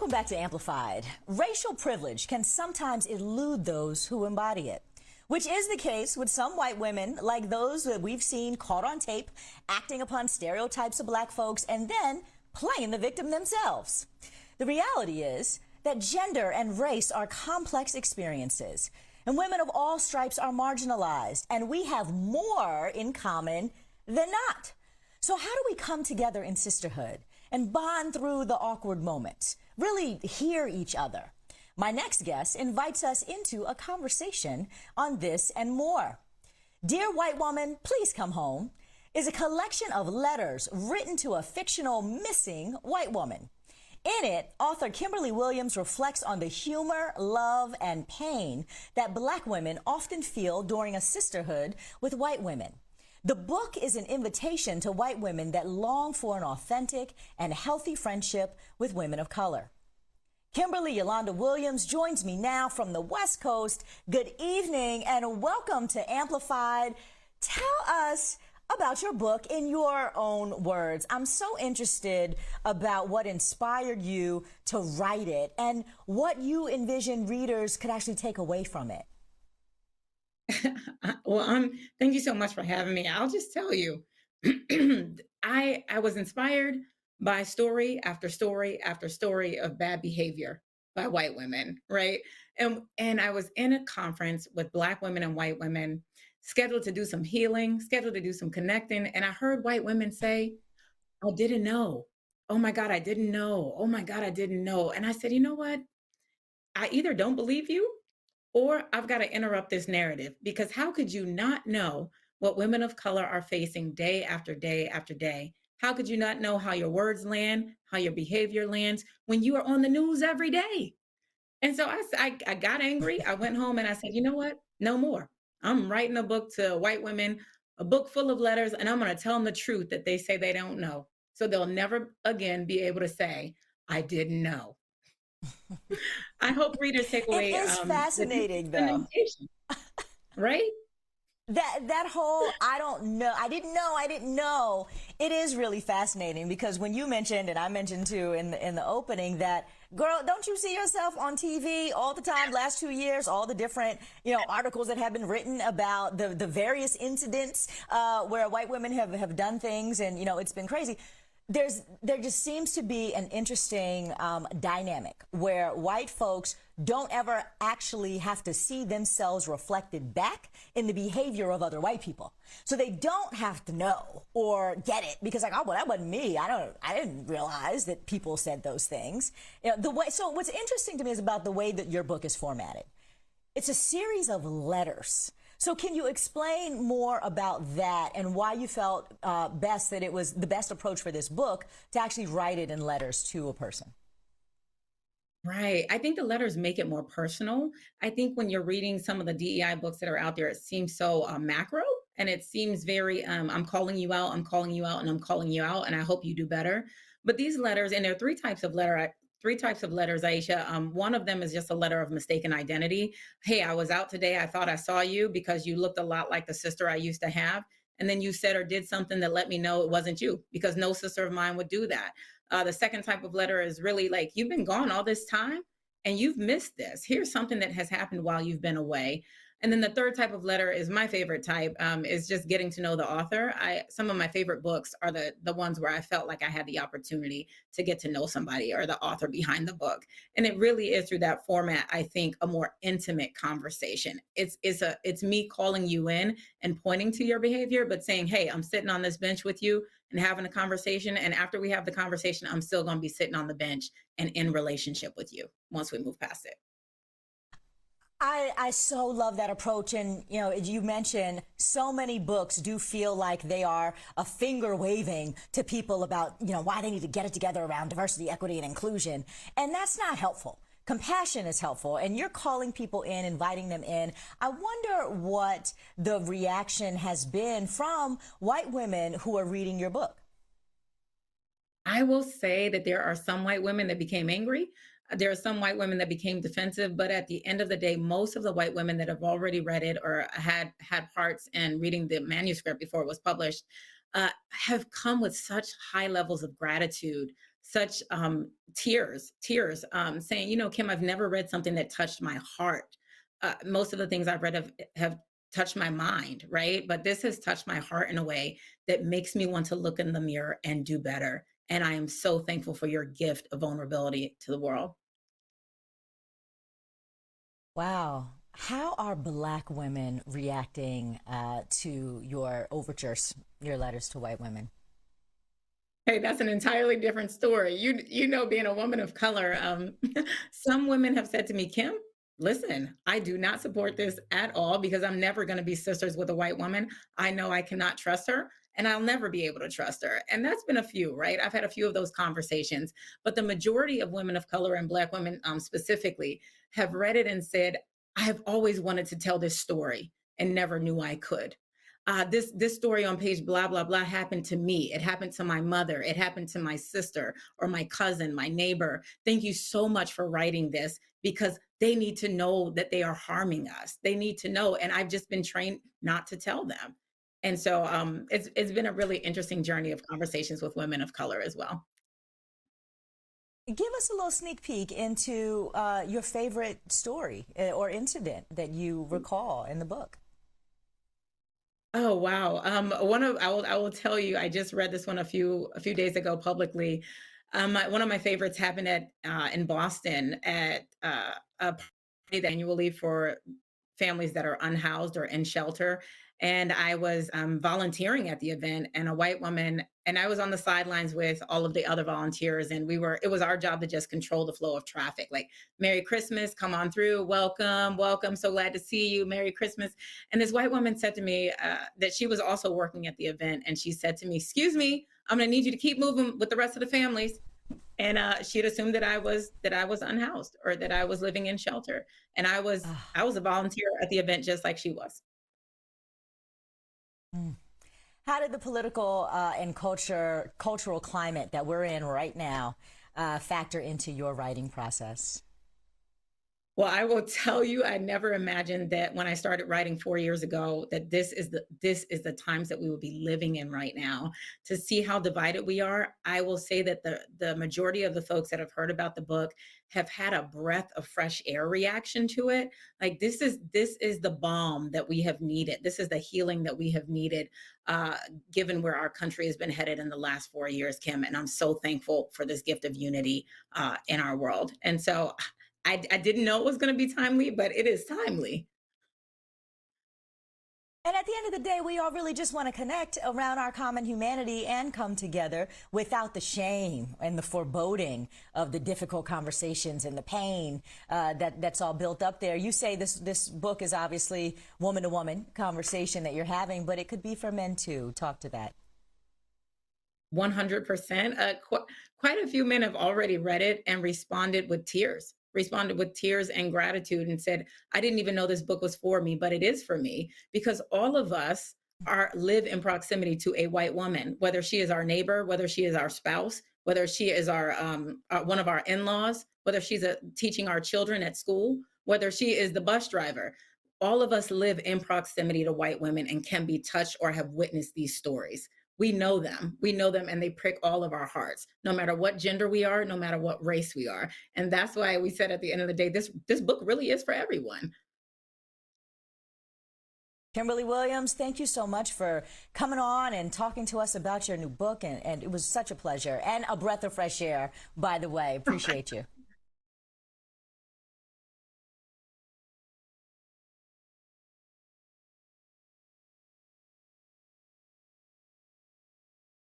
Welcome back to Amplified. Racial privilege can sometimes elude those who embody it, which is the case with some white women like those that we've seen caught on tape acting upon stereotypes of black folks and then playing the victim themselves. The reality is that gender and race are complex experiences, and women of all stripes are marginalized, and we have more in common than not. So how do we come together in sisterhood and bond through the awkward moments, really hear each other? My next guest invites us into a conversation on this and more. Dear White Woman, Please Come Home is a collection of letters written to a fictional missing white woman. In it, author Kimberlee Williams reflects on the humor, love, and pain that black women often feel during a sisterhood with white women. The book is an invitation to white women that long for an authentic and healthy friendship with women of color. Kimberlee Yolanda Williams joins me now from the West Coast. Good evening and welcome to Amplified. Tell us about your book in your own words. I'm so interested about what inspired you to write it and what you envision readers could actually take away from it. Thank you so much for having me. I'll just tell you, I was inspired by story after story after story of bad behavior by white women, right? And I was in a conference with black women and white women, scheduled to do some healing, scheduled to do some connecting, and I heard white women say, "I didn't know. Oh my God, I didn't know. Oh my God, I didn't know." And I said, you know what? I either don't believe you or I've got to interrupt this narrative, because how could you not know what women of color are facing day after day after day? How could you not know how your words land, how your behavior lands when you are on the news every day? And so I got angry. I went home and I said, you know what? No more. I'm writing a book to white women, a book full of letters, and I'm going to tell them the truth that they say they don't know. So they'll never again be able to say, I didn't know. I hope readers take It away is that this is fascinating, an though. invitation, right? That whole I don't know, I didn't know. It is really fascinating because when you mentioned, and I mentioned too in the opening, that girl, don't you see yourself on TV all the time? Last 2 years, all the different articles that have been written about the various incidents where white women have done things, and it's been crazy. There just seems to be an interesting dynamic where white folks don't ever actually have to see themselves reflected back in the behavior of other white people. So they don't have to know or get it because like, oh, well, that wasn't me. I didn't realize that people said those things. So what's interesting to me is about the way that your book is formatted. It's a series of letters. So can you explain more about that and why you felt best that it was the best approach for this book to actually write it in letters to a person? Right. I think the letters make it more personal. I think when you're reading some of the DEI books that are out there, it seems so macro, and it seems very, I'm calling you out, I'm calling you out, and I'm calling you out, and I hope you do better. But these letters, and there are three types of letters, Aisha. One of them is just a letter of mistaken identity. Hey, I was out today. I thought I saw you because you looked a lot like the sister I used to have. And then you said or did something that let me know it wasn't you, because no sister of mine would do that. The second type of letter is really like, you've been gone all this time and you've missed this. Here's something that has happened while you've been away. And then the third type of letter is my favorite type, is just getting to know the author. Some of my favorite books are the ones where I felt like I had the opportunity to get to know somebody or the author behind the book. And it really is through that format, I think, a more intimate conversation. It's me calling you in and pointing to your behavior, but saying, hey, I'm sitting on this bench with you and having a conversation. And after we have the conversation, I'm still going to be sitting on the bench and in relationship with you once we move past it. I so love that approach. And, as you mentioned, so many books do feel like they are a finger waving to people about, why they need to get it together around diversity, equity, and inclusion. And that's not helpful. Compassion is helpful. And you're calling people in, inviting them in. I wonder what the reaction has been from white women who are reading your book. I will say that there are some white women that became angry. There are some white women that became defensive, but at the end of the day, most of the white women that have already read it or had parts in reading the manuscript before it was published have come with such high levels of gratitude such tears, saying, Kim, I've never read something that touched my heart. Most of the things I've read have touched my mind, right? But this has touched my heart in a way that makes me want to look in the mirror and do better. And I am so thankful for your gift of vulnerability to the world. Wow. How are Black women reacting to your overtures, your letters to white women? Hey, that's an entirely different story. Being a woman of color, some women have said to me, Kim, listen, I do not support this at all because I'm never going to be sisters with a white woman. I know I cannot trust her and I'll never be able to trust her. And that's been a few, right? I've had a few of those conversations, but the majority of women of color and Black women specifically have read it and said, I have always wanted to tell this story and never knew I could. This story on page blah blah blah happened to me. It happened to my mother. It happened to my sister or my cousin, my neighbor. Thank you so much for writing this because they need to know that they are harming us. They need to know, and I've just been trained not to tell them. And so it's been a really interesting journey of conversations with women of color as well. Give us a little sneak peek into your favorite story or incident that you recall in the book. Oh wow. One of I will tell you, I just read this one a few days ago publicly. One of my favorites happened at in Boston at a party annually for families that are unhoused or in shelter. And I was volunteering at the event, and a white woman, and I was on the sidelines with all of the other volunteers. And it was our job to just control the flow of traffic. Like, Merry Christmas, come on through, welcome, welcome, so glad to see you, Merry Christmas. And this white woman said to me that she was also working at the event. And she said to me, excuse me, I'm going to need you to keep moving with the rest of the families. And she had assumed that I was unhoused or that I was living in shelter. And I was a volunteer at the event just like she was. Mm. How did the political and cultural climate that we're in right now factor into your writing process? Well, I will tell you, I never imagined that when I started writing 4 years ago, that this is the times that we will be living in right now. To see how divided we are, I will say that the majority of the folks that have heard about the book have had a breath of fresh air reaction to it. Like, this is the balm that we have needed. This is the healing that we have needed, uh, given where our country has been headed in the last 4 years, Kim. And I'm so thankful for this gift of unity in our world. And so I didn't know it was going to be timely, but it is timely. And at the end of the day, we all really just want to connect around our common humanity and come together without the shame and the foreboding of the difficult conversations and the pain that's all built up there. You say this book is obviously woman to woman conversation that you're having, but it could be for men too. Talk to that. 100%. Quite a few men have already read it and responded with tears and gratitude and said, I didn't even know this book was for me, but it is for me because all of us live in proximity to a white woman, whether she is our neighbor, whether she is our spouse, whether she is one of our in-laws, whether she's teaching our children at school, whether she is the bus driver. All of us live in proximity to white women and can be touched or have witnessed these stories. We know them, and they prick all of our hearts, no matter what gender we are, no matter what race we are. And that's why we said at the end of the day, this book really is for everyone. Kimberlee Williams, thank you so much for coming on and talking to us about your new book. And it was such a pleasure and a breath of fresh air, by the way. Appreciate you.